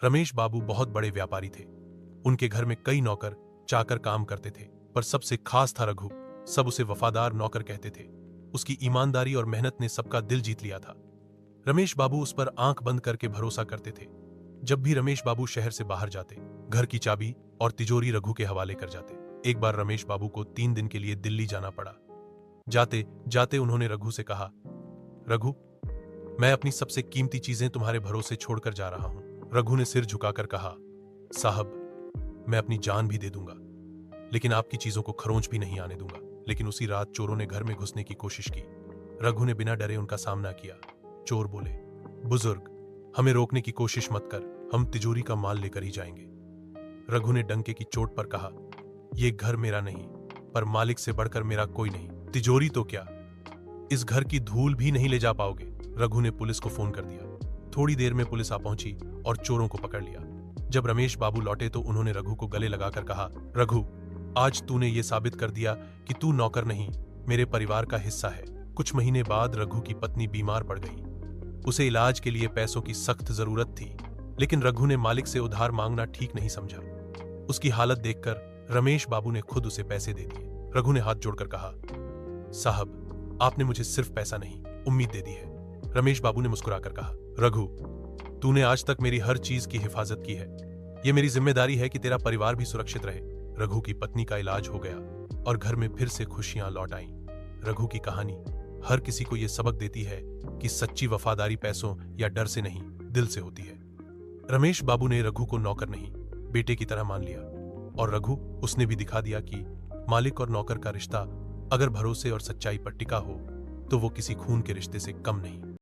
रमेश बाबू बहुत बड़े व्यापारी थे। उनके घर में कई नौकर चाकर काम करते थे, पर सबसे खास था रघु। सब उसे वफादार नौकर कहते थे। उसकी ईमानदारी और मेहनत ने सबका दिल जीत लिया था। रमेश बाबू उस पर आंख बंद करके भरोसा करते थे। जब भी रमेश बाबू शहर से बाहर जाते, घर की चाबी और तिजोरी रघु के हवाले कर जाते। एक बार रमेश बाबू को 3 दिन के लिए दिल्ली जाना पड़ा। जाते जाते उन्होंने रघु से कहा, रघु, मैं अपनी सबसे कीमती चीजें तुम्हारे भरोसे छोड़कर जा रहा हूं। रघु ने सिर झुकाकर कहा, साहब, मैं अपनी जान भी दे दूंगा, लेकिन आपकी चीजों को खरोंच भी नहीं आने दूंगा। लेकिन उसी रात चोरों ने घर में घुसने की कोशिश की। रघु ने बिना डरे उनका सामना किया। चोर बोले, बुजुर्ग, हमें रोकने की कोशिश मत कर, हम तिजोरी का माल लेकर ही जाएंगे। रघु ने डंके की चोट पर कहा, यह घर मेरा नहीं, पर मालिक से बढ़कर मेरा कोई नहीं। तिजोरी तो क्या, इस घर की धूल भी नहीं ले जा पाओगे। रघु ने पुलिस को फोन कर दिया। थोड़ी देर में पुलिस आ पहुंची और चोरों को पकड़ लिया। जब रमेश बाबू लौटे तो उन्होंने रघु को गले लगाकर कहा, रघु, आज तूने ये साबित कर दिया कि तू नौकर नहीं, मेरे परिवार का हिस्सा है। कुछ महीने बाद रघु की पत्नी बीमार पड़ गई। उसे इलाज के लिए पैसों की सख्त जरूरत थी, लेकिन रघु ने मालिक से उधार मांगना ठीक नहीं समझा। उसकी हालत देखकर रमेश बाबू ने खुद उसे पैसे दे दिए। रघु ने हाथ जोड़कर कहा, साहब, आपने मुझे सिर्फ पैसा नहीं, उम्मीद दे दी है। रमेश बाबू ने मुस्कुराकर कहा, रघु, तूने आज तक मेरी हर चीज की हिफाजत की है। यह मेरी जिम्मेदारी है कि तेरा परिवार भी सुरक्षित रहे। रघु की पत्नी का इलाज हो गया और घर में फिर से खुशियां लौट आईं। रघु की कहानी हर किसी को यह सबक देती है कि सच्ची वफादारी पैसों या डर से नहीं, दिल से होती है। रमेश बाबू ने रघु को नौकर नहीं, बेटे की तरह मान लिया, और रघु, उसने भी दिखा दिया कि मालिक और नौकर का रिश्ता अगर भरोसे और सच्चाई पर टिका हो तो वो किसी खून के रिश्ते से कम नहीं।